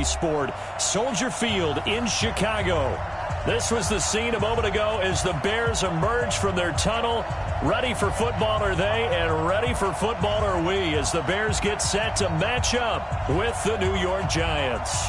any sport. Soldier Field in Chicago. This was the scene a moment ago as the Bears emerged from their tunnel. Ready for football are they, and ready for football are we, as the Bears get set to match up with the New York Giants.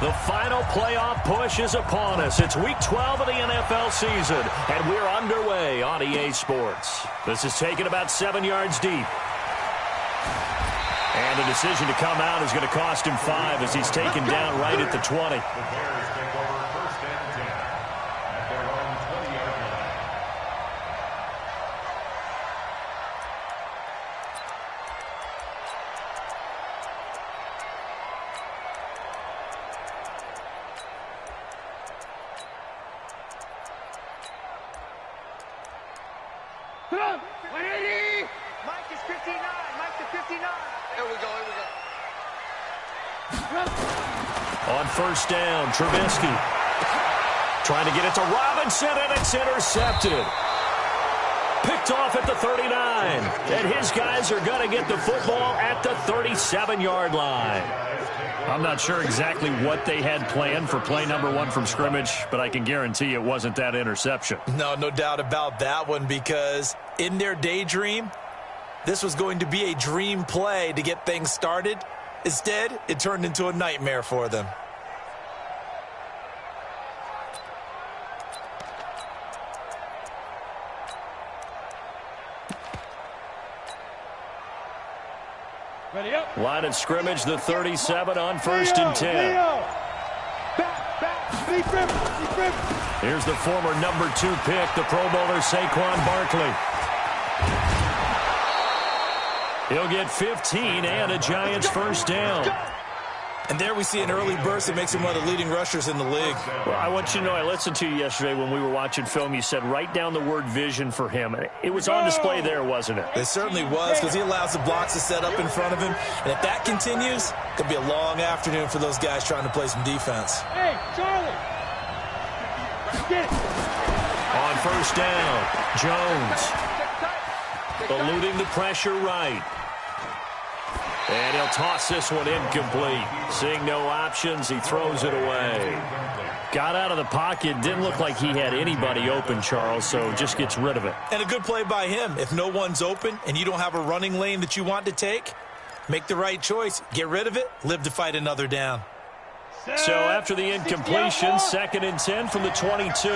The final playoff push is upon us. It's Week 12 of the NFL season, and we're underway on EA Sports. This is taken about 7 yards deep. And the decision to come out is going to cost him 5 as he's taken down right at the 20. On first down, Trubisky trying to get it to Robinson, and it's intercepted. Picked off at the 39, and his guys are going to get the football at the 37-yard line. I'm not sure exactly what they had planned for play number 1 from scrimmage, but I can guarantee it wasn't that interception. No doubt about that one, because in their daydream, this was going to be a dream play to get things started. Instead, it turned into a nightmare for them. Ready up. Line of scrimmage, the 37 on first and 10. Here's the former number 2 pick, the Pro Bowler Saquon Barkley. He'll get 15 and a Giants first down. And there we see an early burst that makes him one of the leading rushers in the league. Well, I want you to know, I listened to you yesterday when we were watching film. You said write down the word vision for him. It was on display there, wasn't it? It certainly was, because he allows the blocks to set up in front of him. And if that continues, it could be a long afternoon for those guys trying to play some defense. Hey, Charlie! Get it. On first down, Jones eluding the pressure right. And he'll toss this one incomplete. Seeing no options, he throws it away. Got out of the pocket. Didn't look like he had anybody open, Charles, so just gets rid of it. And a good play by him. If no one's open and you don't have a running lane that you want to take, make the right choice. Get rid of it. Live to fight another down. So after the incompletion, 2nd and 10 from the 22.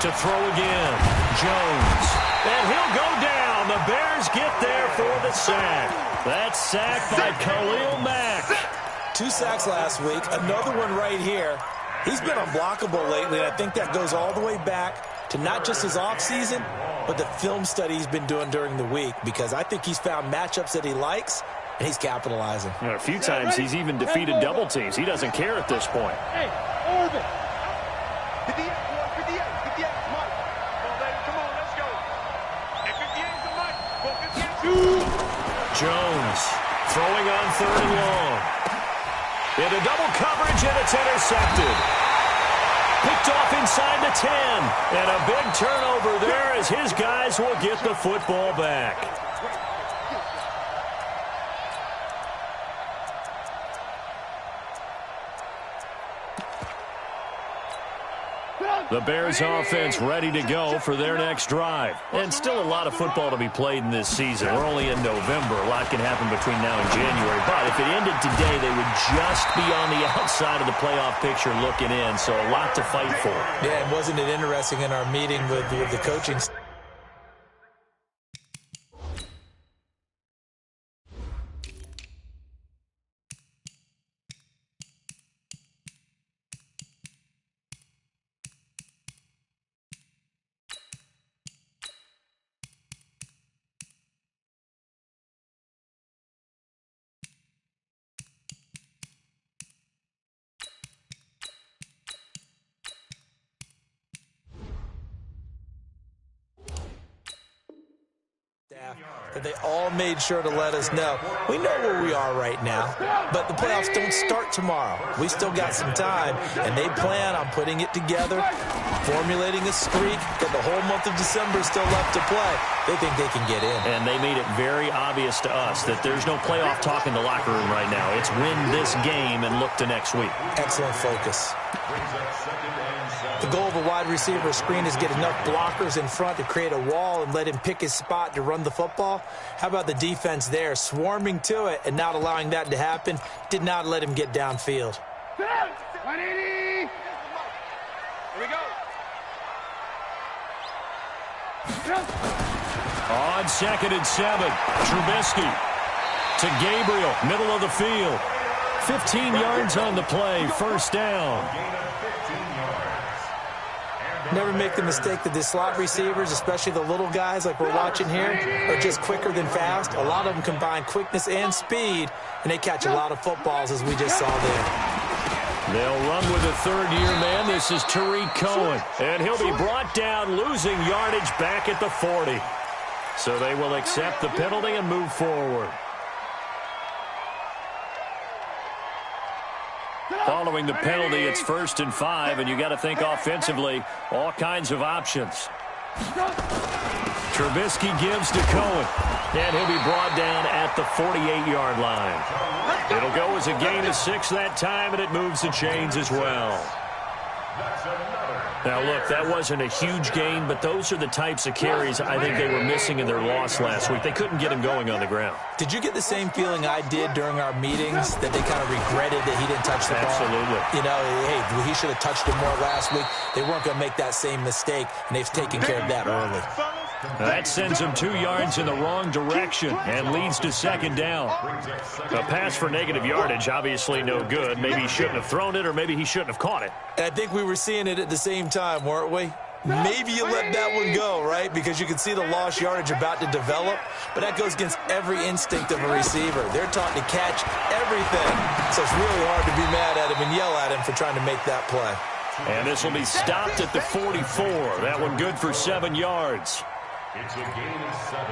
To throw again, Jones. And he'll go down. The Bears get there for the sack. That's sacked by Khalil Mack. 2 sacks last week, another one right here. He's been unblockable lately, and I think that goes all the way back to not just his offseason, but the film study he's been doing during the week, because I think he's found matchups that he likes, and he's capitalizing. A few times he's even defeated double teams. He doesn't care at this point. Hey, Orbit. Jones throwing on 3rd and long. Into double coverage, and it's intercepted. Picked off inside the 10. And a big turnover there as his guys will get the football back. The Bears offense ready to go for their next drive. And still a lot of football to be played in this season. We're only in November. A lot can happen between now and January. But if it ended today, they would just be on the outside of the playoff picture looking in. So a lot to fight for. Yeah, and wasn't it interesting in our meeting with the coaching staff? enough that they all made sure to let us know. We know where we are right now, but the playoffs don't start tomorrow. We still got some time, and they plan on putting it together, formulating a streak, got the whole month of December still left to play. They think they can get in. And they made it very obvious to us that there's no playoff talk in the locker room right now. It's win this game and look to next week. Excellent focus. The goal of a wide receiver screen is get enough blockers in front to create a wall and let him pick his spot to run the football. How about the defense there, swarming to it and not allowing that to happen? Did not let him get downfield. 180. Here we go. On 2nd and 7, Trubisky to Gabriel, middle of the field. 15 yards on the play, first down. Never make the mistake that the slot receivers, especially the little guys like we're watching here, are just quicker than fast. A lot of them combine quickness and speed, and they catch a lot of footballs, as we just saw there. They'll run with a third-year man. This is Tariq Cohen, and he'll be brought down, losing yardage back at the 40. So they will accept the penalty and move forward. Following the penalty, it's 1st and 5, and you got to think offensively, all kinds of options. Trubisky gives to Cohen, and he'll be brought down at the 48-yard line. It'll go as a gain of 6 that time, and it moves the chains as well. Now, look, that wasn't a huge gain, but those are the types of carries I think they were missing in their loss last week. They couldn't get him going on the ground. Did you get the same feeling I did during our meetings, that they kind of regretted that he didn't touch the ball? Absolutely. You know, hey, he should have touched it more last week. They weren't going to make that same mistake, and they've taken care of that early. That sends him 2 yards in the wrong direction and leads to 2nd down. A pass for negative yardage, obviously no good. Maybe he shouldn't have thrown it, or maybe he shouldn't have caught it. And I think we were seeing it at the same time, weren't we? Maybe you let that one go, right? Because you can see the lost yardage about to develop. But that goes against every instinct of a receiver. They're taught to catch everything. So it's really hard to be mad at him and yell at him for trying to make that play. And this will be stopped at the 44. That one good for 7 yards. It's a gain of 7.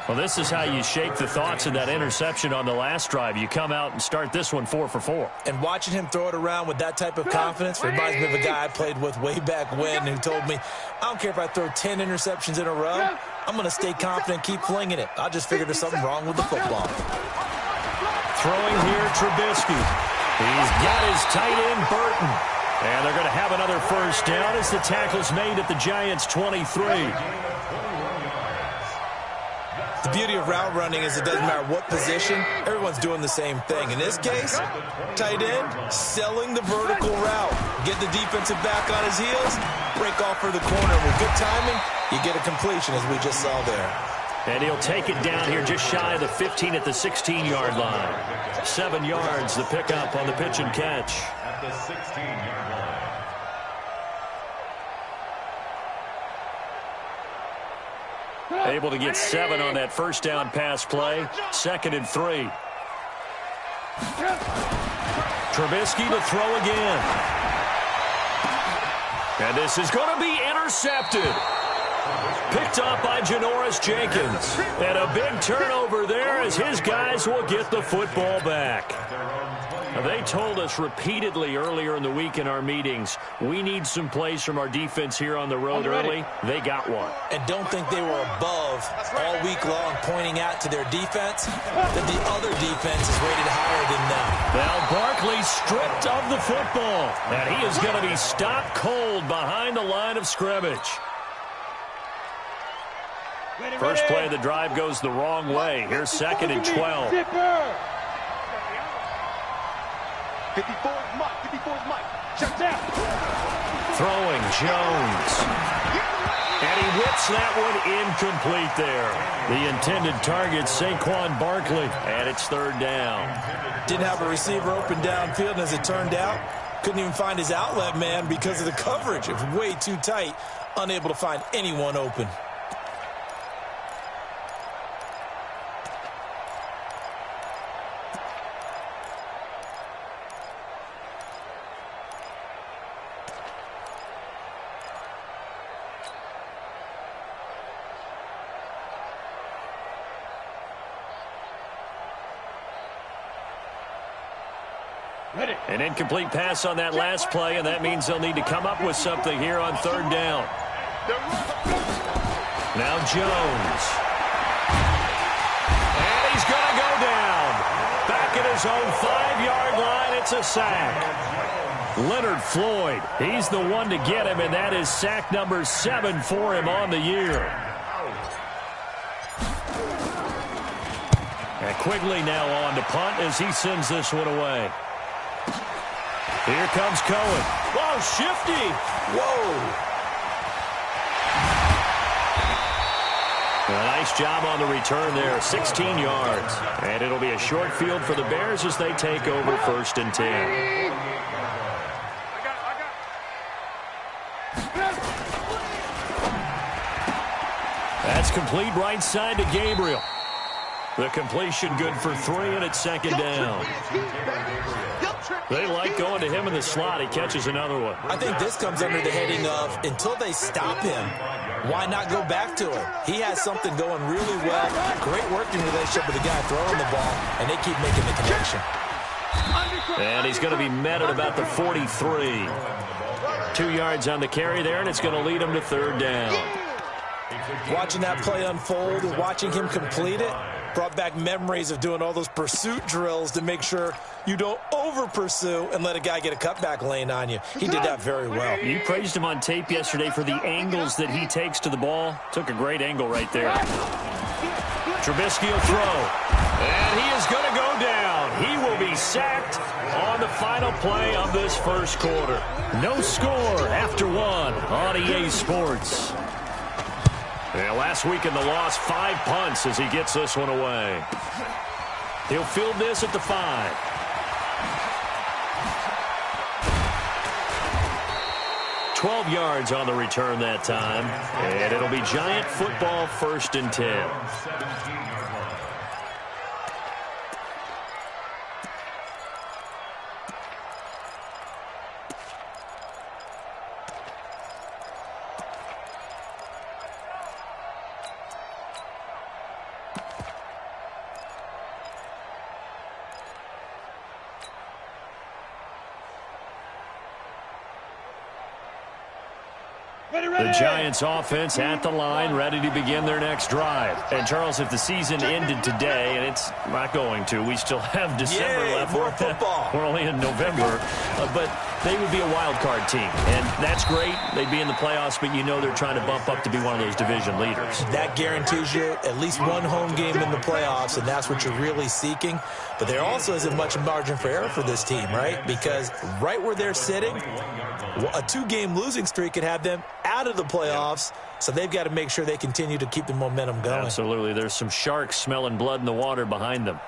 Well, this is how you shake the thoughts of that interception on the last drive. You come out and start this one 4 for 4. And watching him throw it around with that type of confidence reminds me of a guy I played with way back when who told me, I don't care if I throw 10 interceptions in a row, I'm going to stay confident, keep flinging it. I just figured there's something wrong with the football. Throwing here, Trubisky. He's got his tight end, Burton. And they're going to have another first down as the tackle's made at the Giants' 23. The beauty of route running is it doesn't matter what position, everyone's doing the same thing. In this case, tight end, selling the vertical route. Get the defensive back on his heels, break off for the corner. With good timing, you get a completion, as we just saw there. And he'll take it down here just shy of the 15 at the 16-yard line. 7 yards, the pickup on the pitch and catch. At the 16-yard line. Able to get 7 on that first down pass play. 2nd and 3. Trubisky to throw again. And this is going to be intercepted. Picked up by Janoris Jenkins. And a big turnover there as his guys will get the football back. Now, they told us repeatedly earlier in the week in our meetings, we need some plays from our defense here on the road early. They got one. And don't think they were above all week long, pointing out to their defense that the other defense is rated higher than them. Now Barkley stripped of the football. And he is going to be stopped cold behind the line of scrimmage. First play of the drive goes the wrong way. Here's 2nd and 12. 54's Mike. 54's Mike. Shut down. Throwing Jones. And he whips that one incomplete there. The intended target, Saquon Barkley. And it's 3rd down. Didn't have a receiver open downfield, and as it turned out, couldn't even find his outlet man because of the coverage. It was way too tight, unable to find anyone open. An incomplete pass on that last play, and that means they'll need to come up with something here on third down. Now Jones. And he's going to go down. Back at his own 5-yard line, it's a sack. Leonard Floyd, he's the one to get him, and that is sack number 7 for him on the year. And Quigley now on to punt as he sends this one away. Here comes Cohen. Whoa, shifty. Whoa. A nice job on the return there, 16 yards. And it'll be a short field for the Bears as they take over 1st and 10. That's complete right side to Gabriel. The completion good for 3, and it's 2nd down. They like going to him in the slot. He catches another one. I think this comes under the heading of until they stop him, why not go back to him? He has something going really well. Great working relationship with the guy throwing the ball, and they keep making the connection. And he's going to be met at about the 43. 2 yards on the carry there, and it's going to lead him to 3rd down. Watching that play unfold and watching him complete it brought back memories of doing all those pursuit drills to make sure you don't over-pursue and let a guy get a cutback lane on you. He did that very well. You praised him on tape yesterday for the angles that he takes to the ball. Took a great angle right there. Trubisky will throw. And he is going to go down. He will be sacked on the final play of this first quarter. No score after 1 on EA Sports. Yeah, last week in the loss, 5 punts as he gets this one away. He'll field this at the 5. "12 yards on the return that time. And it'll be Giant football 1st and 10. The Giants offense at the line, ready to begin their next drive. And, Charles, if the season ended today, and it's not going to, we still have December left. More football. We're only in November. But they would be a wild card team. And that's great. They'd be in the playoffs, but you know they're trying to bump up to be one of those division leaders. That guarantees you at least one home game in the playoffs, and that's what you're really seeking. But there also isn't much margin for error for this team, right? Because right where they're sitting, a 2-game losing streak could have them out of the playoffs, so they've got to make sure they continue to keep the momentum going. Absolutely. There's some sharks smelling blood in the water behind them.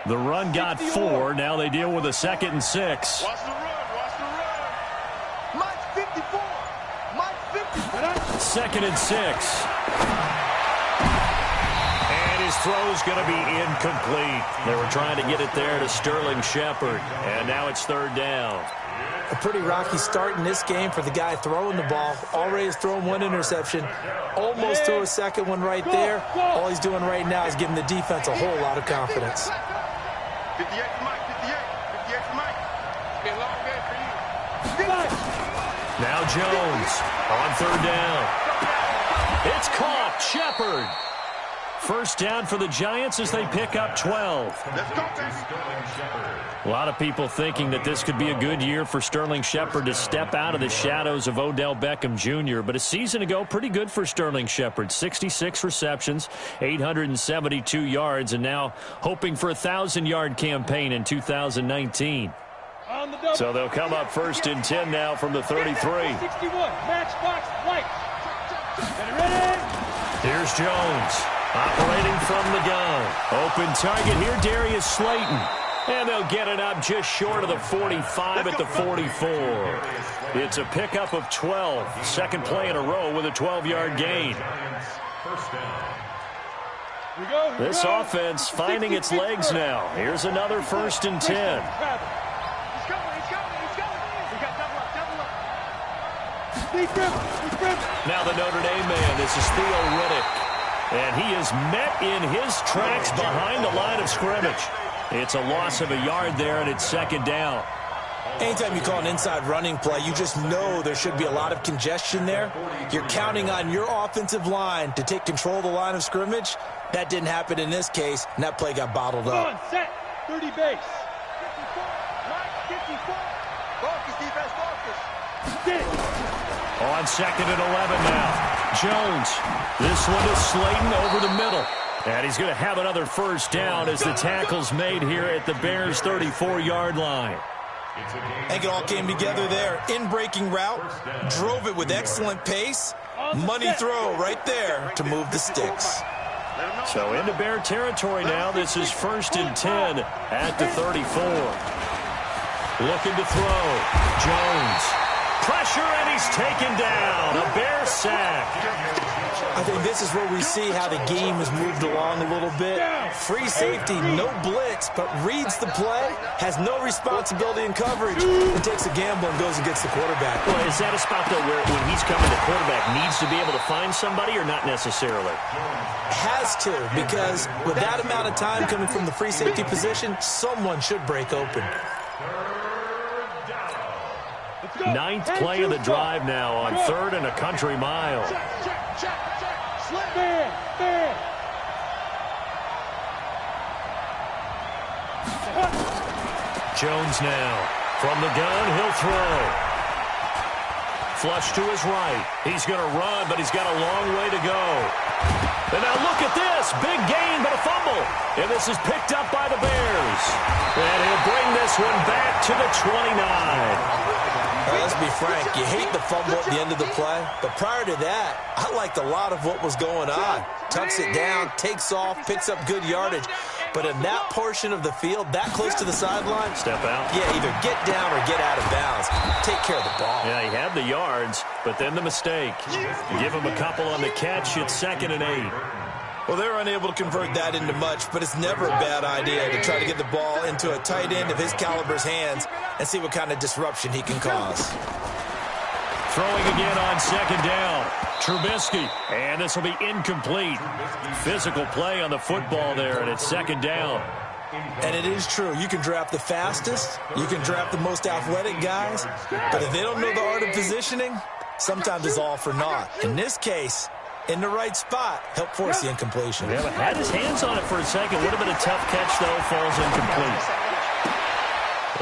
The run got 4. Now they deal with a 2nd and 6. Watch the run. Watch the run. Mike 54. Mike 54. 2nd and 6. And his throw's going to be incomplete. They were trying to get it there to Sterling Shepard. And now it's 3rd down. A pretty rocky start in this game for the guy throwing the ball. Already has thrown 1 interception. Almost threw a 2nd one right there. All he's doing right now is giving the defense a whole lot of confidence. 58 for Mike. 58 for Mike. It's been a long day for you. Now Jones on 3rd down. It's caught. Shepard. 1st down for the Giants as they pick up 12. Let's go, baby. A lot of people thinking that this could be a good year for Sterling Shepard to step out of the shadows of Odell Beckham Jr. But a season ago, pretty good for Sterling Shepard. 66 receptions, 872 yards, and now hoping for a 1,000-yard campaign in 2019. So they'll come up 1st and 10 now from the 33. 61, matchbox, white. Ready? Here's Jones. Operating from the gun. Open target here, Darius Slayton. And they'll get it up just short of the 45 at the 44. It's a pickup of 12. Second play in a row with a 12-yard gain. First down. This offense finding its legs now. Here's another 1st and 10. He's going. We got double up. Now the Notre Dame man, this is Theo Riddick. And he is met in his tracks behind the line of scrimmage. It's a loss of a yard there, and it's 2nd down. Anytime you call an inside running play, you just know there should be a lot of congestion there. You're counting on your offensive line to take control of the line of scrimmage. That didn't happen in this case, and that play got bottled up. On, set, 30 base. 54, Focus, defense, focus. On 2nd and 11 now. Jones. This one is Slayton over the middle. And he's going to have another 1st down as the tackle's made here at the Bears' 34-yard line. I think it all came together there. In-breaking route, drove it with excellent pace. Money throw right there to move the sticks. So into Bear territory now. This is 1st and 10 at the 34. Looking to throw. Jones. Pressure, and he's taken down. A Bear sack. I think this is where we see how the game has moved along a little bit. Free safety, no blitz, but reads the play, has no responsibility in coverage, and takes a gamble and goes and gets the quarterback. Well, is that a spot, though, where when he's coming, the quarterback needs to be able to find somebody or not necessarily? Has to, because with that amount of time coming from the free safety position, someone should break open. 9th play of the drive now on 3rd and a country mile. Jones now. From the gun, he'll throw. Flush to his right. He's going to run, but he's got a long way to go. And now look at this. Big gain, but a fumble. And this is picked up by the Bears. And he'll bring this one back to the 29. Let's be frank, you hate the fumble at the end of the play, but prior to that, I liked a lot of what was going on. Tucks it down, takes off, picks up good yardage. But in that portion of the field, that close to the sideline, step out. Yeah, either get down or get out of bounds. Take care of the ball. Yeah, he had the yards, but then the mistake. Give him a couple on the catch. It's 2nd and 8. Well, they're unable to convert that into much, but it's never a bad idea to try to get the ball into a tight end of his caliber's hands and see what kind of disruption he can cause. Throwing again on 2nd down. Trubisky, and this will be incomplete. Physical play on the football there, and it's 2nd down. And it is true. You can draft the fastest. You can draft the most athletic guys. But if they don't know the art of positioning, sometimes it's all for naught. In this case, in the right spot, help force the incompletion. Yeah, but had his hands on it for a second. Would have been a tough catch, though. Falls incomplete.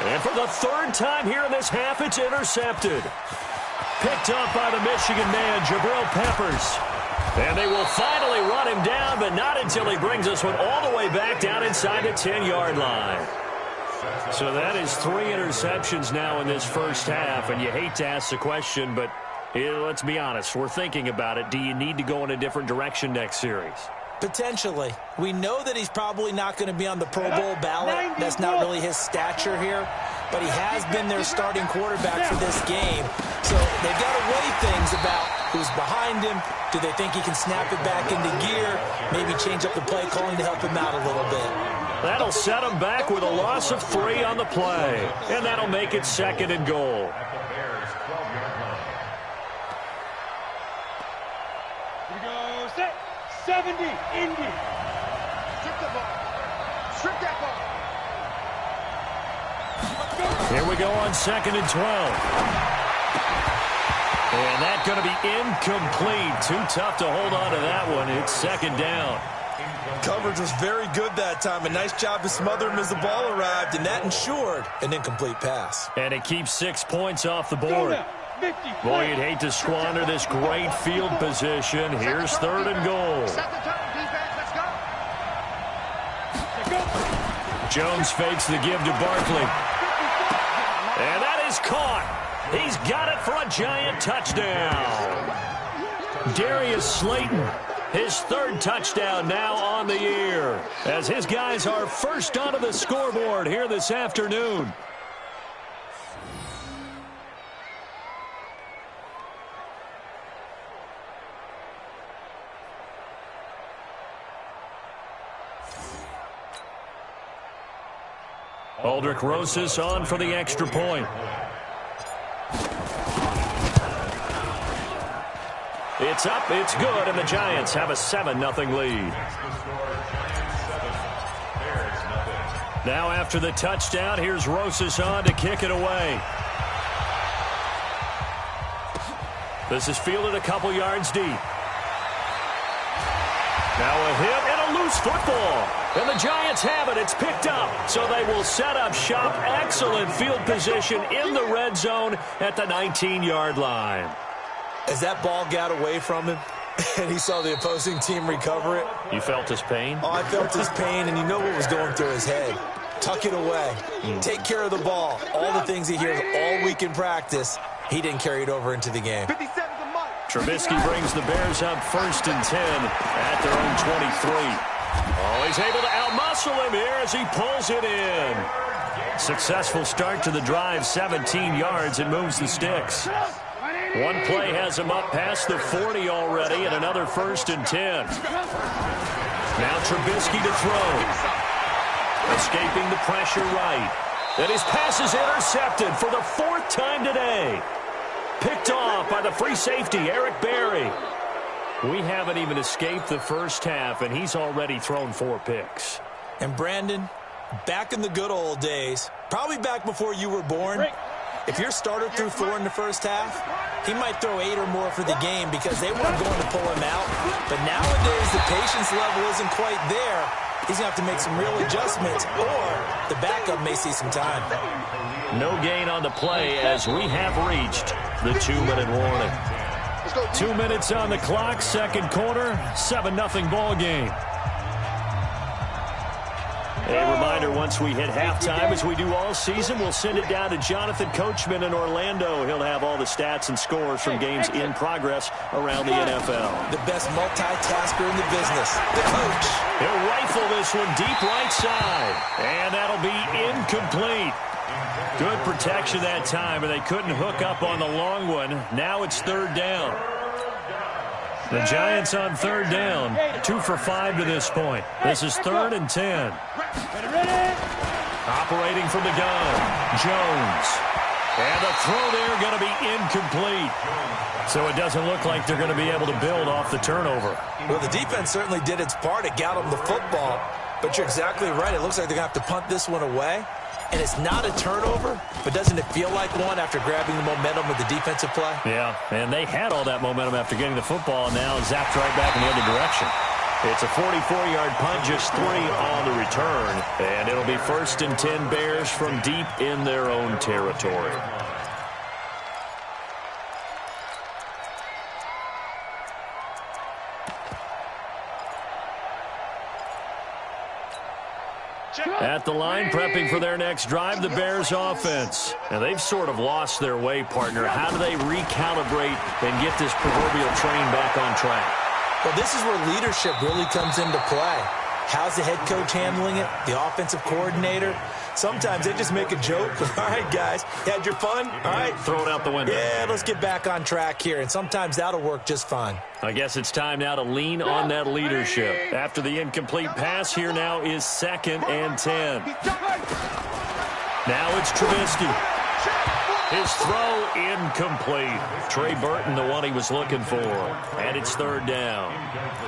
And for the 3rd time here in this half, it's intercepted. Picked up by the Michigan man, Jabril Peppers. And they will finally run him down, but not until he brings this one all the way back down inside the 10-yard line. So that is 3 interceptions now in this first half, and you hate to ask the question, but let's be honest, we're thinking about it. Do you need to go in a different direction next series? Potentially. We know that he's probably not going to be on the Pro Bowl ballot. That's not really his stature here. But he has been their starting quarterback for this game. So they've got to weigh things about who's behind him. Do they think he can snap it back into gear? Maybe change up the play calling to help him out a little bit. That'll set him back with a loss of 3 on the play. And that'll make it 2nd and goal. Here we go, set, 70, Indy. Strip the ball. Strip that ball. Here we go on 2nd and 12. And that's going to be incomplete. Too tough to hold on to that one. It's 2nd down. Coverage was very good that time. A nice job to smother him as the ball arrived, and that ensured an incomplete pass. And it keeps 6 points off the board. Boy, you'd hate to squander this great field position. Here's 3rd and goal. Set the tone, defense. Let's go. Jones fakes the give to Barkley. And that is caught. He's got it for a giant touchdown. Darius Slayton, his 3rd touchdown now on the year, as his guys are first onto the scoreboard here this afternoon. Aldrich Rosas on for the extra point. It's up, it's good, and the Giants have a 7-0 lead. Now after the touchdown, here's Rosas on to kick it away. This is fielded a couple yards deep. Now a hit and a loose football. And the Giants have it. It's picked up. So they will set up shop. Excellent field position in the red zone at the 19-yard line. As that ball got away from him and he saw the opposing team recover it. You felt his pain? Oh, I felt his pain, and you know what was going through his head. Tuck it away. Take care of the ball. All the things he hears all week in practice, he didn't carry it over into the game. Trubisky brings the Bears up 1st and 10 at their own 23. Oh, he's able to outmuscle him here as he pulls it in. Successful start to the drive, 17 yards, and moves the sticks. One play has him up past the 40 already, and another 1st and 10. Now Trubisky to throw. Escaping the pressure right. And his pass is intercepted for the 4th time today. Picked off by the free safety, Eric Berry. We haven't even escaped the first half, and he's already thrown 4 picks. And Brandon, back in the good old days, probably back before you were born, if your starter threw 4 in the first half, he might throw 8 or more for the game because they weren't going to pull him out. But nowadays, the patience level isn't quite there. He's going to have to make some real adjustments, or the backup may see some time. No gain on the play as we have reached the 2-minute warning. 2 minutes on the clock, second quarter, 7-0 ball game. A reminder, once we hit halftime, as we do all season, we'll send it down to Jonathan Coachman in Orlando. He'll have all the stats and scores from games in progress around the NFL. The best multitasker in the business, the coach. He'll rifle this one deep right side, and that'll be incomplete. Good protection that time, and they couldn't hook up on the long one. Now it's 3rd down. The Giants on 3rd down, 2 for 5 to this point. This is 3rd and 10. Operating from the gun, Jones. And the throw there going to be incomplete. So it doesn't look like they're going to be able to build off the turnover. Well, the defense certainly did its part. It got them the football. But you're exactly right. It looks like they're going to have to punt this one away. And it's not a turnover, but doesn't it feel like one after grabbing the momentum of the defensive play? Yeah, and they had all that momentum after getting the football, and now zapped right back in the other direction. It's a 44-yard punt, just 3 on the return, and it'll be 1st and 10 Bears from deep in their own territory. At the line, prepping for their next drive, the Bears offense. And they've sort of lost their way, partner. How do they recalibrate and get this proverbial train back on track? Well, this is where leadership really comes into play. How's the head coach handling it? The offensive coordinator? Sometimes they just make a joke. All right, guys, you had your fun? All right. Throw it out the window. Yeah, let's get back on track here. And sometimes that'll work just fine. I guess it's time now to lean on that leadership. After the incomplete pass, here now is 2nd and 10. Now it's Trubisky. His throw incomplete. Trey Burton, the one he was looking for. And it's 3rd down.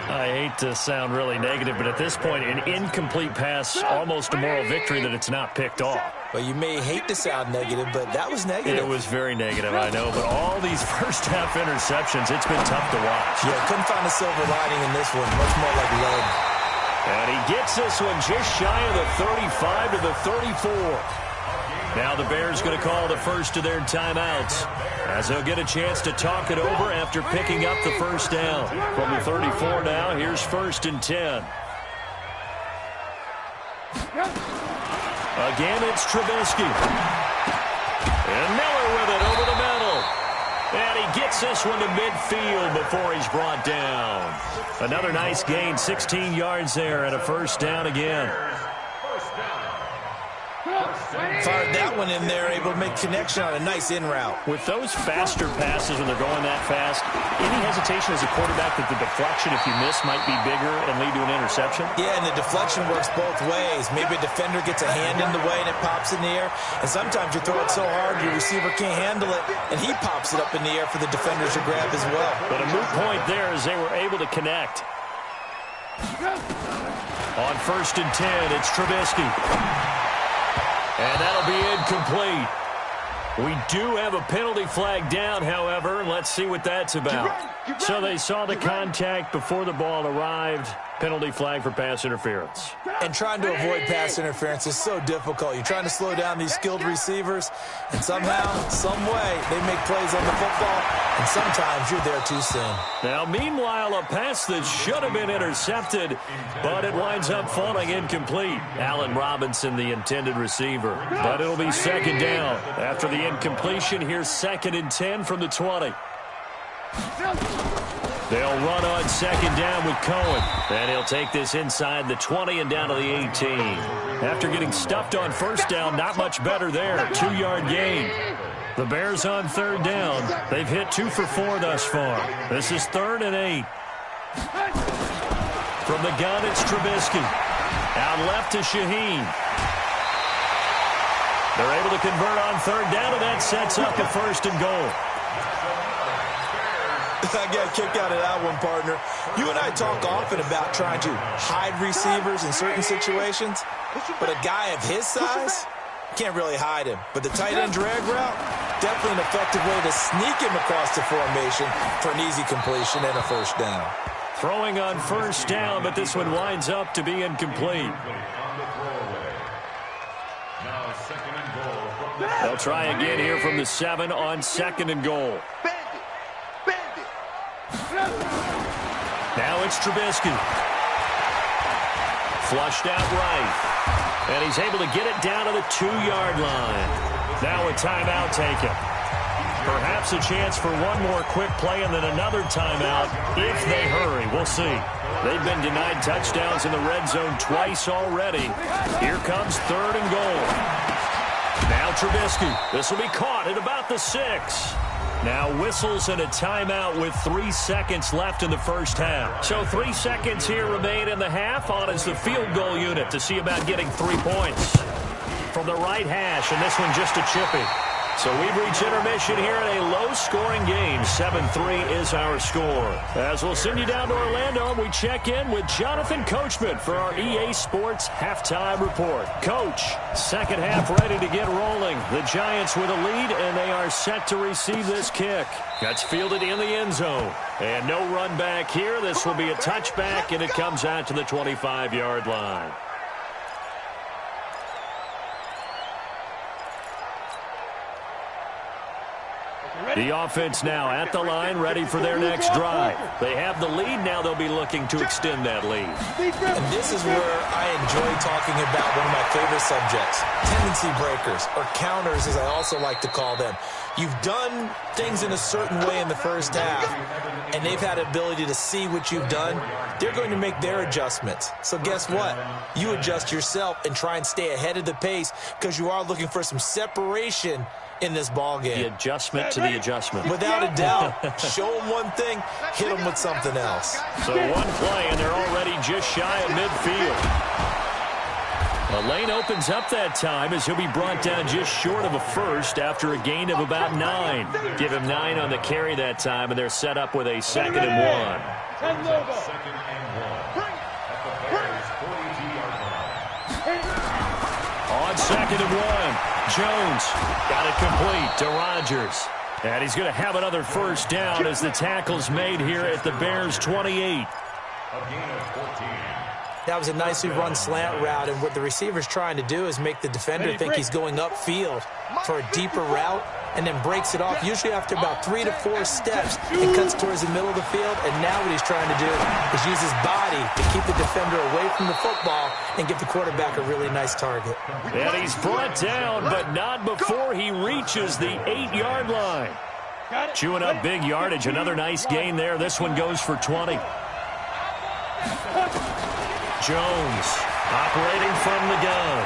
I hate to sound really negative, but at this point, an incomplete pass, almost a moral victory that it's not picked off. Well, you may hate to sound negative, but that was negative. It was very negative, I know. But all these first-half interceptions, it's been tough to watch. Yeah, couldn't find a silver lining in this one. Much more like lead. And he gets this one just shy of the 35 to the 34. Now the Bears going to call the first of their timeouts as they'll get a chance to talk it over after picking up the first down. From the 34 now, here's 1st and 10. Again, it's Trubisky. And Miller with it over the middle. And he gets this one to midfield before he's brought down. Another nice gain, 16 yards there, and a 1st down again. fired that one in there, able to make connection on a nice in route. With those faster passes when they're going that fast, any hesitation as a quarterback that the deflection, if you miss, might be bigger and lead to an interception? Yeah, and the deflection works both ways. Maybe a defender gets a hand in the way and it pops in the air. And sometimes you throw it so hard your receiver can't handle it, and he pops it up in the air for the defenders to grab as well. But a moot point there as they were able to connect. On 1st and 10, it's Trubisky. And that'll be incomplete. We do have a penalty flag down, however. Let's see what that's about. So they saw the contact before the ball arrived. Penalty flag for pass interference. And trying to avoid pass interference is so difficult. You're trying to slow down these skilled receivers, and somehow, some way, they make plays on the football, and sometimes you're there too soon. Now, meanwhile, a pass that should have been intercepted, but it winds up falling incomplete. Allen Robinson, the intended receiver. But it'll be 2nd down. After the incompletion, here's 2nd and 10 from the 20. They'll run on 2nd down with Cohen. And he'll take this inside the 20 and down to the 18. After getting stuffed on 1st down, not much better there. 2-yard gain. The Bears on 3rd down. They've hit 2 for 4 thus far. This is 3rd and 8. From the gun, it's Trubisky. Out left to Shaheen. They're able to convert on 3rd down, and that sets up a 1st and goal. I got a kick out of that one, partner. You and I talk often about trying to hide receivers in certain situations, but a guy of his size can't really hide him. But the tight end drag route, definitely an effective way to sneak him across the formation for an easy completion and a 1st down. Throwing on 1st down, but this one winds up to be incomplete. They'll try again here from the 7 on 2nd and goal. Now it's Trubisky. Flushed out right. And he's able to get it down to the 2-yard line. Now a timeout taken. Perhaps a chance for one more quick play and then another timeout if they hurry. We'll see. They've been denied touchdowns in the red zone twice already. Here comes 3rd and goal. Now Trubisky. This will be caught at about the 6. Now whistles and a timeout with 3 seconds left in the 1st half. So 3 seconds here remain in the half. On is the field goal unit to see about getting 3 points. From the right hash, and this one just a chippy. So we've reached intermission here in a low-scoring game. 7-3 is our score. As we'll send you down to Orlando, we check in with Jonathan Coachman for our EA Sports Halftime Report. Coach, 2nd half ready to get rolling. The Giants with a lead, and they are set to receive this kick. That's fielded in the end zone. And no run back here. This will be a touchback, and it comes out to the 25-yard line. The offense now at the line, ready for their next drive. They have the lead. Now they'll be looking to extend that lead. And this is where I enjoy talking about one of my favorite subjects, tendency breakers, or counters, as I also like to call them. You've done things in a certain way in the 1st half, and they've had the ability to see what you've done. They're going to make their adjustments. So guess what? You adjust yourself and try and stay ahead of the pace because you are looking for some separation in this ball game. The adjustment to the adjustment. Without a doubt. Show them one thing, hit them with something else. So one play, and they're already just shy of midfield. A lane opens up that time as he'll be brought down just short of a 1st after a gain of about 9. Give him 9 on the carry that time, and they're set up with a 2nd and 1. 2nd and 1 at the Bears' 42-yard line. On 2nd and 1, Jones got it complete to Rodgers. And he's going to have another 1st down as the tackle's made here at the Bears' 28. A gain of 14. That was a nicely run slant route, and what the receiver's trying to do is make the defender think he's going upfield for a deeper route and then breaks it off, usually after about 3 to 4 steps, and cuts towards the middle of the field. And now what he's trying to do is use his body to keep the defender away from the football and give the quarterback a really nice target. And he's brought down, but not before he reaches the 8-yard line. Chewing up big yardage. Another nice gain there. This one goes for 20. Jones operating from the gun.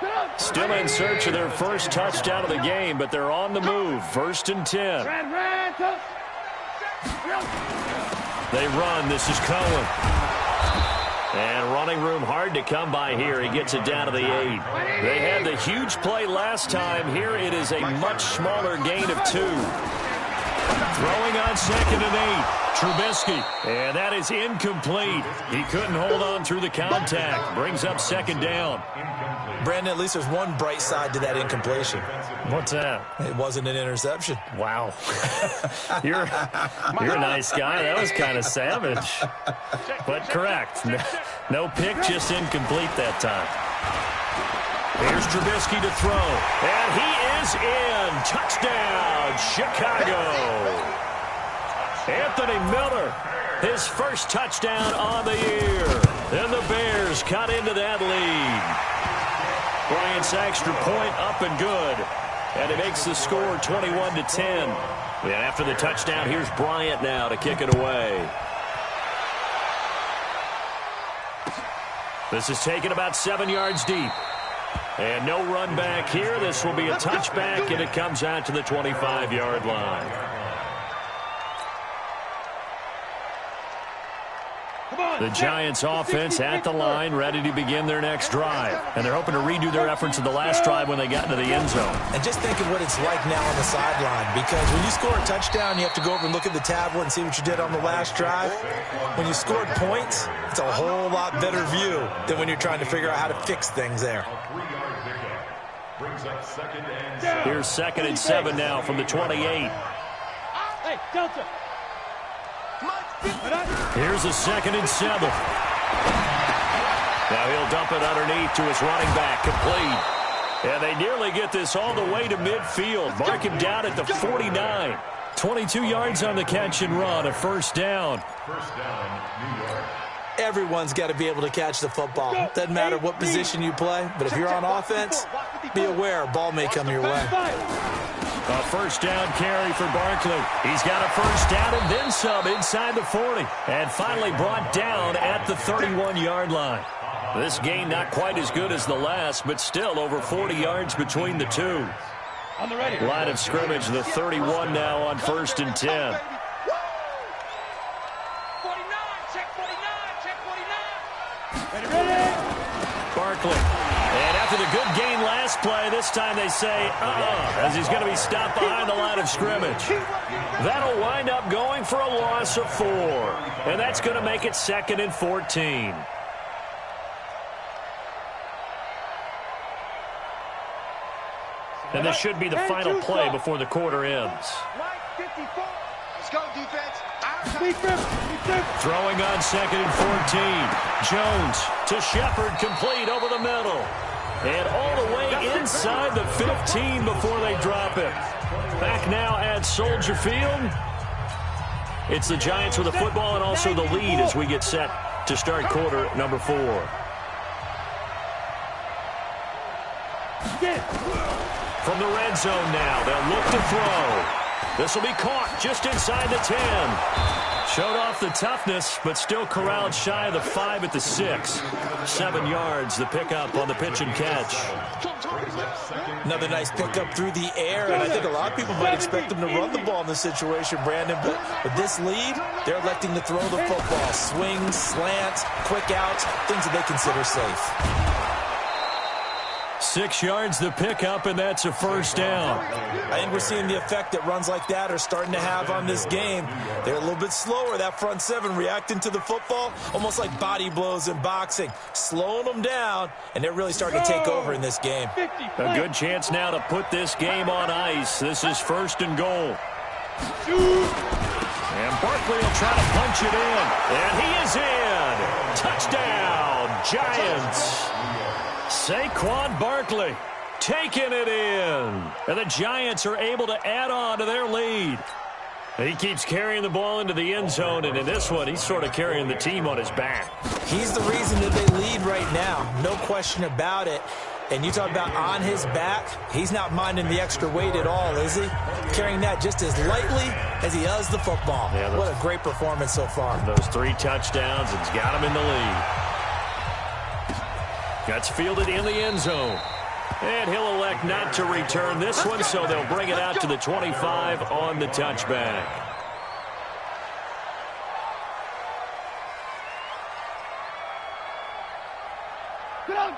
Still in search of their first touchdown of the game, but they're on the move. 1st and 10. They run. This is Cohen. And running room hard to come by here. He gets it down to the 8. They had the huge play last time. Here it is a much smaller gain of 2. Throwing on 2nd and 8. Trubisky. And that is incomplete. He couldn't hold on through the contact. Brings up 2nd down. Brandon, at least there's one bright side to that incompletion. What's that? It wasn't an interception. Wow. You're a nice guy. That was kind of savage. But correct. No pick, just incomplete that time. Here's Trubisky to throw. And he is in. Touchdown, Chicago. Anthony Miller, his first touchdown on the year. And the Bears cut into that lead. Bryant's extra point up and good. And it makes the score 21-10. And after the touchdown, here's Bryant now to kick it away. This is taken about 7 yards deep. And no run back here. This will be a touchback, and it comes out to the 25-yard line. The Giants offense at the line, ready to begin their next drive. And they're hoping to redo their efforts in the last drive when they got into the end zone. And just think of what it's like now on the sideline, because when you score a touchdown, you have to go over and look at the tablet and see what you did on the last drive. When you scored points, it's a whole lot better view than when you're trying to figure out how to fix things there. Here's 2nd and 7 now from the 28. Hey, Delta. Here's a 2nd and 7. Now he'll dump it underneath to his running back, complete. And they nearly get this all the way to midfield. Mark him down at the 49. 22 yards on the catch and run, a 1st down. New York. Everyone's got to be able to catch the football. Doesn't matter what position you play, but if you're on offense, be aware a ball may come your way. A 1st down carry for Barkley. He's got a 1st down and then some inside the 40. And finally brought down at the 31-yard line. This game not quite as good as the last, but still over 40 yards between the two. Line of scrimmage, the 31 now on 1st and 10. Barkley. And after the good gain last play, this time they say, as he's going to be stopped behind the line of scrimmage. That'll wind up going for a loss of 4. And that's going to make it 2nd and 14. And this should be the final play before the quarter ends. Let's go, defense. Throwing on 2nd and 14. Jones to Shepard, complete over the middle. And all the way inside the 15 before they drop it. Back now at Soldier Field. It's the Giants with the football and also the lead as we get set to start quarter number 4. From the red zone now, they'll look to throw. This will be caught just inside the 10. Showed off the toughness, but still corralled shy of the 5 at the 6. 7 yards, the pickup on the pitch and catch. Another nice pickup through the air, and I think a lot of people might expect them to run the ball in this situation, Brandon, but with this lead, they're electing to throw the football. Swings, slants, quick outs, things that they consider safe. 6 yards the pickup, and that's a 1st down. I think we're seeing the effect that runs like that are starting to have on this game. They're a little bit slower, that front 7, reacting to the football, almost like body blows in boxing, slowing them down, and they're really starting to take over in this game. A good chance now to put this game on ice. This is 1st and goal. And Barkley will try to punch it in, and he is in. Touchdown, Giants. Saquon Barkley taking it in. And the Giants are able to add on to their lead. And he keeps carrying the ball into the end zone, and in this one, he's sort of carrying the team on his back. He's the reason that they lead right now. No question about it. And you talk about on his back, he's not minding the extra weight at all, is he? Carrying that just as lightly as he does the football. Yeah, what a great performance so far. Those 3 touchdowns, it's got him in the lead. Gets fielded in the end zone. And he'll elect not to return this one, so they'll bring it out to the 25 on the touchback.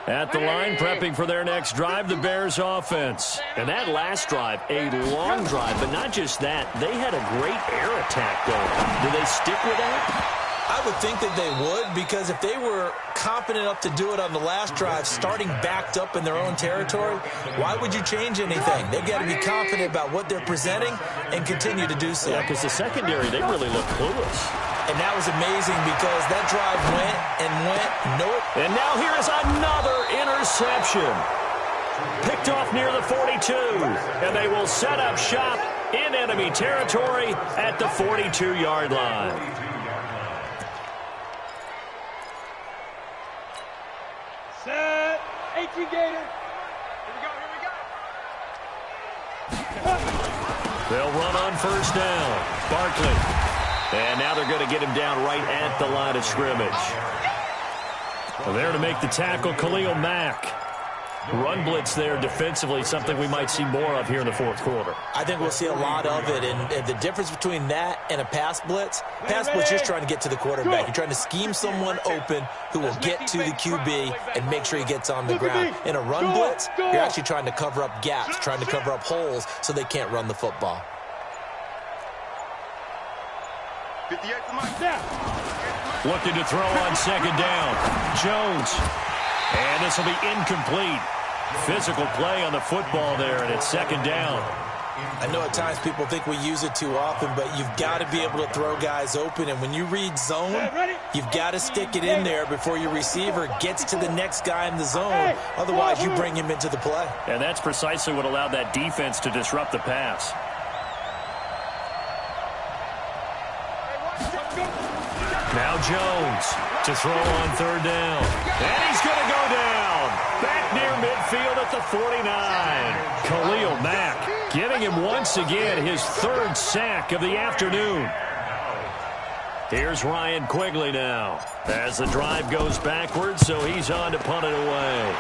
At the line, prepping for their next drive, the Bears offense. And that last drive, a long drive, but not just that. They had a great air attack going. Do they stick with that? I would think that they would, because if they were confident enough to do it on the last drive, starting backed up in their own territory, why would you change anything? They've got to be confident about what they're presenting and continue to do so. Yeah, because the secondary, they really look clueless. And that was amazing because that drive went and went. And now here is another interception. Picked off near the 42. And they will set up shop in enemy territory at the 42-yard line. Set. 18 Gator. Here we go. They'll run on first down. Barkley. And now they're going to get him down right at the line of scrimmage. Well, there to make the tackle, Khalil Mack. Run blitz there defensively, something we might see more of here in the fourth quarter. I think we'll see a lot of it, and the difference between that and a pass blitz just trying to get to the quarterback. You're trying to scheme someone open who will get to the QB and make sure he gets on the ground. In a run blitz, you're actually trying to cover up gaps, trying to cover up holes so they can't run the football. 58 to Mike. Looking to throw on second down. Jones. And this will be incomplete. Physical play on the football there, and it's second down. I know at times people think we use it too often, but you've got to be able to throw guys open. And when you read zone, you've got to stick it in there before your receiver gets to the next guy in the zone. Otherwise, you bring him into the play. And that's precisely what allowed that defense to disrupt the pass. Now Jones to throw on third down. And he's going to go down. Back near midfield at the 49. Khalil Mack giving him once again his third sack of the afternoon. Here's Ryan Quigley now as the drive goes backwards, so he's on to punt it away.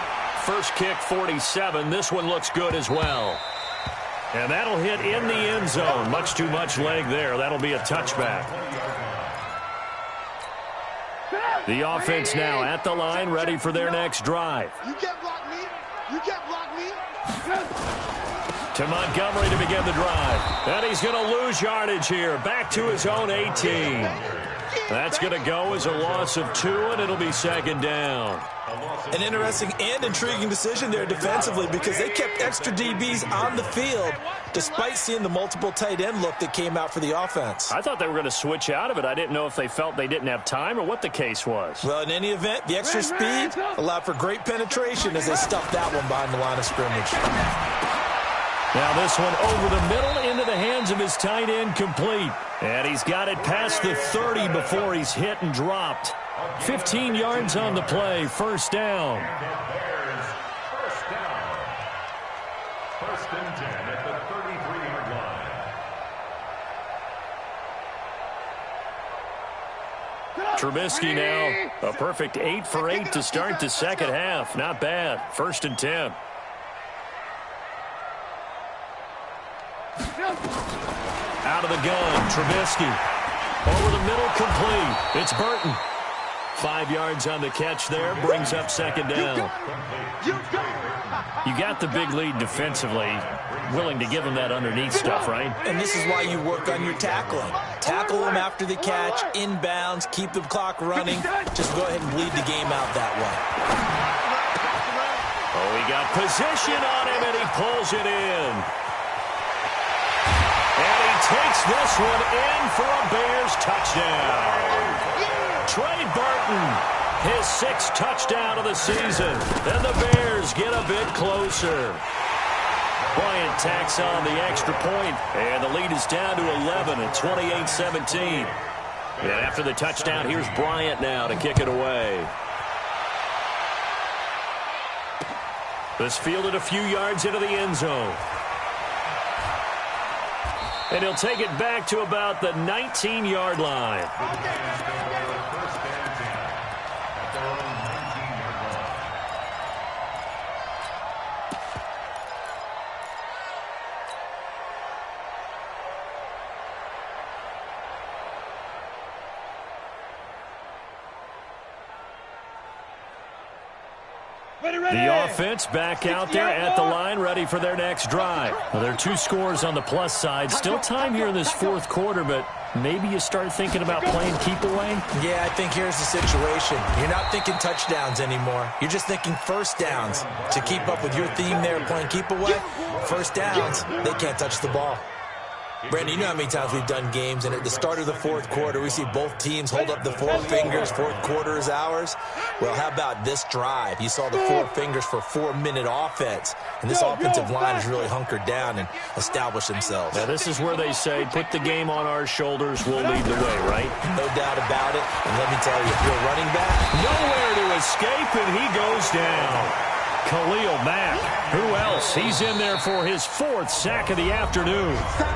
First kick, 47. This one looks good as well. And that'll hit in the end zone. Much too much leg there. That'll be a touchback. The offense now at the line, ready for their next drive. You can't block me. You can't block me. To Montgomery to begin the drive. And he's going to lose yardage here. Back to his own 18. That's going to go as a loss of 2, and it'll be second down. An interesting and intriguing decision there defensively because they kept extra DBs on the field despite seeing the multiple tight end look that came out for the offense. I thought they were going to switch out of it. I didn't know if they felt they didn't have time or what the case was. Well, in any event, the extra speed allowed for great penetration as they stuffed that one behind the line of scrimmage. Now this one over the middle into the hands of his tight end, complete. And he's got it past the 30 before he's hit and dropped. 15 yards on the play, first down. First down. First and 10 at the 33-yard line. Trubisky now, a perfect 8 for 8 to start the second half. Not bad. First and 10. Out of the gun, Trubisky. Over the middle, complete. It's Burton. 5 yards on the catch there, brings up second down. You got the big lead defensively. Willing to give him that underneath stuff, right? And this is why you work on your tackling. Tackle them after the catch, inbounds, keep the clock running. Just go ahead and bleed the game out that way. Oh, he got position on him, and he pulls it in. And he takes this one in for a Bears touchdown. Trey Burton, his 6th touchdown of the season. And the Bears get a bit closer. Bryant tacks on the extra point, and the lead is down to 11 at 28-17. And after the touchdown, here's Bryant now to kick it away. This fielded a few yards into the end zone. And he'll take it back to about the 19-yard line. The offense back out there at the line, ready for their next drive. Well, there are 2 scores on the plus side. Still time here in this fourth quarter, but maybe you start thinking about playing keep away? Yeah, I think here's the situation. You're not thinking touchdowns anymore. You're just thinking first downs. To keep up with your theme there, playing keep away, first downs, they can't touch the ball. Brandon, you know how many times we've done games, and at the start of the fourth quarter, we see both teams hold up the 4 fingers, fourth quarter is ours. Well, how about this drive? You saw the 4 fingers for 4-minute offense, and this offensive line has really hunkered down and established themselves. Now, this is where they say, put the game on our shoulders, we'll lead the way, right? No doubt about it, and let me tell you, if you're a running back, nowhere to escape, and he goes down. Khalil Mack. Who else? He's in there for his 4th sack of the afternoon.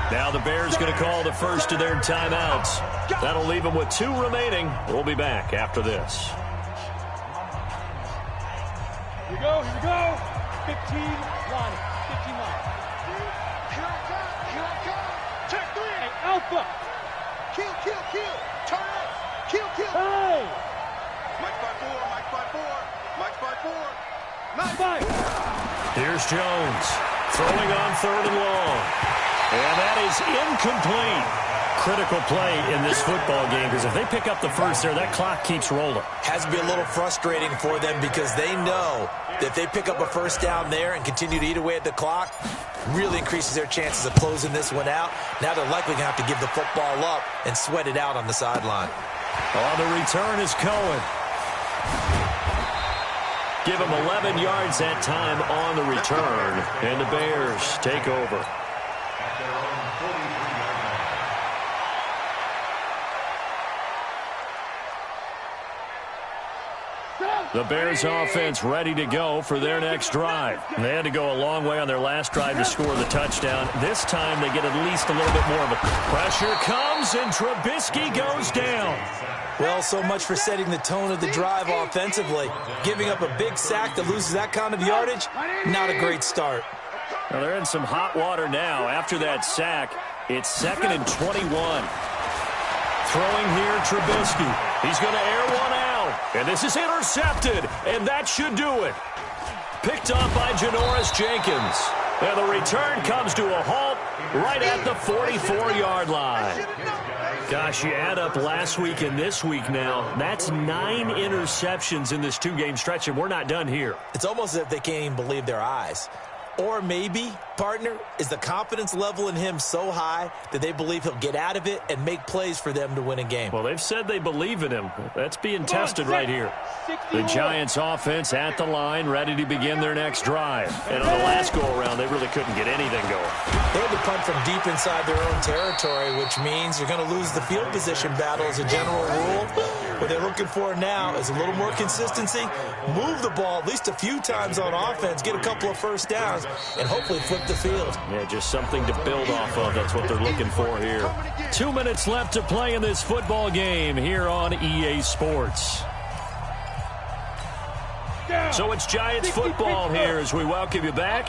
Now the Bears going to call the first of their timeouts. That'll leave them with 2 remaining. We'll be back after this. Here we go. 15 line. 15 line. Here I come. Check 3. Hey, Alpha. Kill. Turn up. Kill. Hey. Mike by 4. Mike by 4. Here's Jones throwing on 3rd and long. And that is incomplete. Critical play in this football game, because if they pick up the first there, that clock keeps rolling. has to be a little frustrating for them because they know that if they pick up a first down there and continue to eat away at the clock, really increases their chances of closing this one out. Now they're likely going to have to give the football up and sweat it out on the sideline. On the return is Cohen. Give him 11 yards that time on the return, and the Bears take over. The Bears offense ready to go for their next drive. They had to go a long way on their last drive to score the touchdown. This time they get at least a little bit more of a pressure comes, and Trubisky goes down. Well, so much for setting the tone of the drive offensively. Giving up a big sack that loses that kind of yardage, not a great start. Well, they're in some hot water now. After that sack, it's 2nd and 21. Throwing here, Trubisky. He's going to air one out. And this is intercepted. And that should do it. Picked off by Janoris Jenkins. And the return comes to a halt right at the 44-yard line. Gosh, you add up last week and this week now. That's 9 interceptions in this 2-game stretch, and we're not done here. It's almost as if they can't even believe their eyes. Or maybe, partner, is the confidence level in him so high that they believe he'll get out of it and make plays for them to win a game. Well, they've said they believe in him. That's being tested right here. The Giants offense at the line, ready to begin their next drive. And on the last go-around, they really couldn't get anything going. They had to punt from deep inside their own territory, which means you're going to lose the field position battle as a general rule. What they're looking for now is a little more consistency, move the ball at least a few times on offense, get a couple of first downs, and hopefully flip the field. Yeah, just something to build off of. That's what they're looking for here. 2 minutes left to play in this football game here on EA Sports. So it's Giants football here as we welcome you back.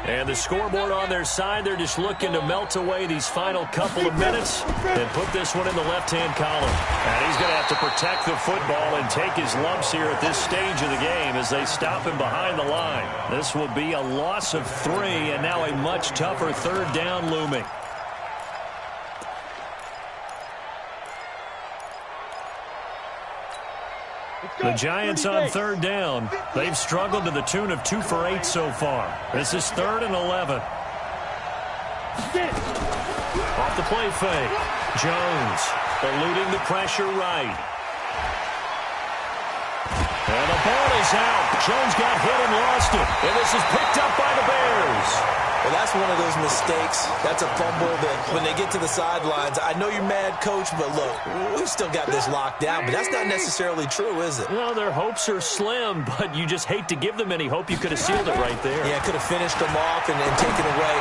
And the scoreboard on their side, they're just looking to melt away these final couple of minutes and put this one in the left-hand column. And he's going to have to protect the football and take his lumps here at this stage of the game as they stop him behind the line. This will be a loss of 3, and now a much tougher 3rd down looming. The Giants on 3rd down. They've struggled to the tune of 2 for 8 so far. This is 3rd and 11. Off the play fake. Jones eluding the pressure right. And the ball is out. Jones got hit and lost it. And this is picked up by the Bears. Well, that's one of those mistakes. That's a fumble that when they get to the sidelines, I know you're mad, Coach, but look, we've still got this locked down. But that's not necessarily true, is it? Well, their hopes are slim, but you just hate to give them any hope. You could have sealed it right there. Yeah, could have finished them off and taken away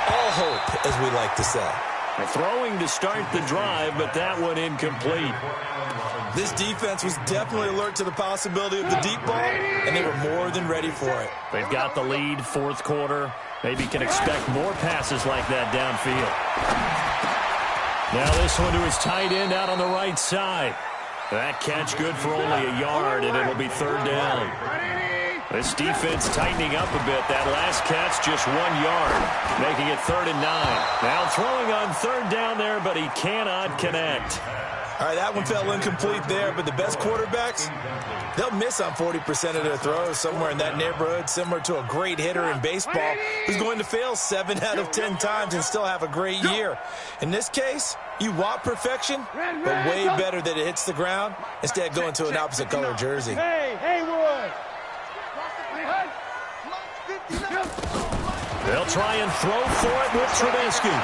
all hope, as we like to say. Throwing to start the drive, but that one incomplete. This defense was definitely alert to the possibility of the deep ball, and they were more than ready for it. They've got the lead, 4th quarter. Maybe can expect more passes like that downfield. Now this one to his tight end out on the right side. That catch good for only a yard, and it'll be 3rd down. This defense tightening up a bit. That last catch just 1 yard, making it 3rd and 9. Now throwing on 3rd down there, but he cannot connect. All right, that one fell incomplete there, but the best quarterbacks, they'll miss on 40% of their throws, somewhere in that neighborhood, similar to a great hitter in baseball who's going to fail 7 out of 10 times and still have a great year. In this case, you want perfection, but way better that it hits the ground instead of going to an opposite color jersey. Hey, Wood! They'll try and throw for it with Trubisky.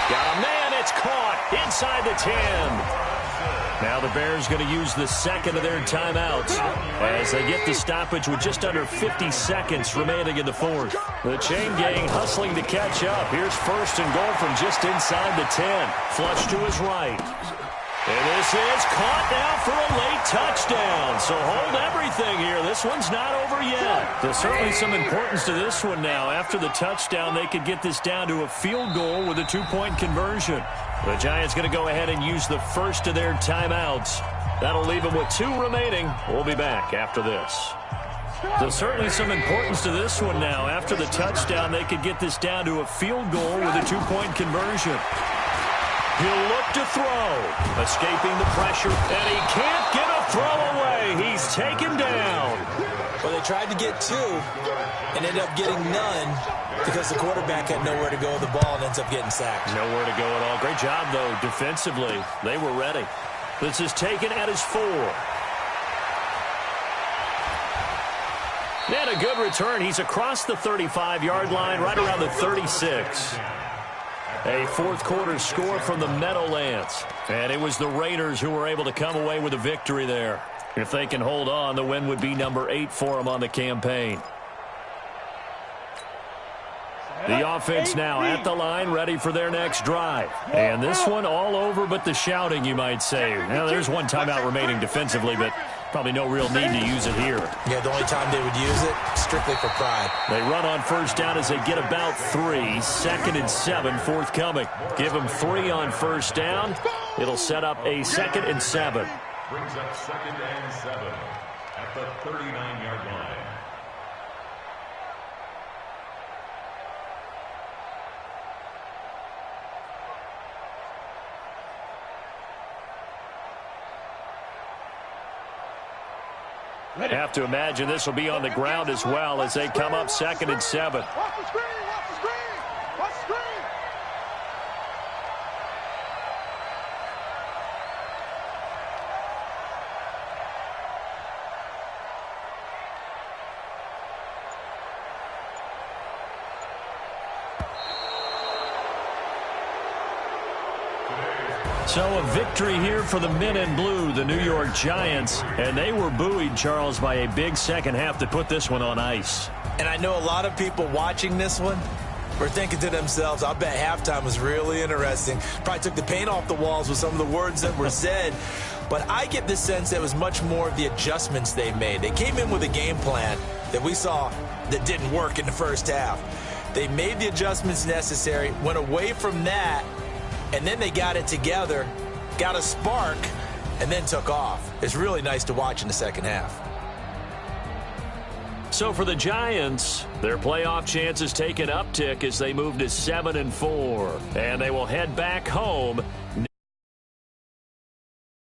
Got a man, it's caught inside the 10. Now the Bears going to use the second of their timeouts as they get the stoppage with just under 50 seconds remaining in the fourth. The chain gang hustling to catch up. Here's 1st and goal from just inside the 10. Flush to his right. And this is caught now for a late touchdown. So hold everything here. This one's not over yet. There's certainly some importance to this one now. After the touchdown, they could get this down to a field goal with a 2-point conversion. The Giants going to go ahead and use the first of their timeouts. That'll leave them with 2 remaining. We'll be back after this. There's certainly some importance to this one now. After the touchdown, they could get this down to a field goal with a 2-point conversion. He'll look to throw, escaping the pressure, and he can't get a throw away. He's taken down. Well, they tried to get 2 and ended up getting none because the quarterback had nowhere to go with the ball and ends up getting sacked. Nowhere to go at all. Great job, though, defensively. They were ready. This is taken at his 4. And a good return. He's across the 35-yard line, right around the 36. A fourth-quarter score from the Meadowlands. And it was the Raiders who were able to come away with a victory there. If they can hold on, the win would be number 8 for them on the campaign. The offense now at the line, ready for their next drive. And this one all over but the shouting, you might say. Now, there's one timeout remaining defensively, but probably no real need to use it here. Yeah, the only time they would use it, strictly for pride. They run on 1st down as they get about 3. 2nd and 7 forthcoming. Give them 3 on 1st down. It'll set up a 2nd and 7. Brings up 2nd and 7 at the 39-yard line. Have to imagine this will be on the ground as well as they come up 2nd and 7. Watch the screen! Watch the screen! Watch the screen! So a victory here for the men in blue, the New York Giants. And they were buoyed, Charles, by a big second half to put this one on ice. And I know a lot of people watching this one were thinking to themselves, I bet halftime was really interesting. Probably took the paint off the walls with some of the words that were said. But I get the sense that it was much more of the adjustments they made. They came in with a game plan that we saw that didn't work in the first half. They made the adjustments necessary, went away from that, and then they got it together, got a spark, and then took off. It's really nice to watch in the second half. So for the Giants, their playoff chances take an uptick as they move to 7-4. And they will head back home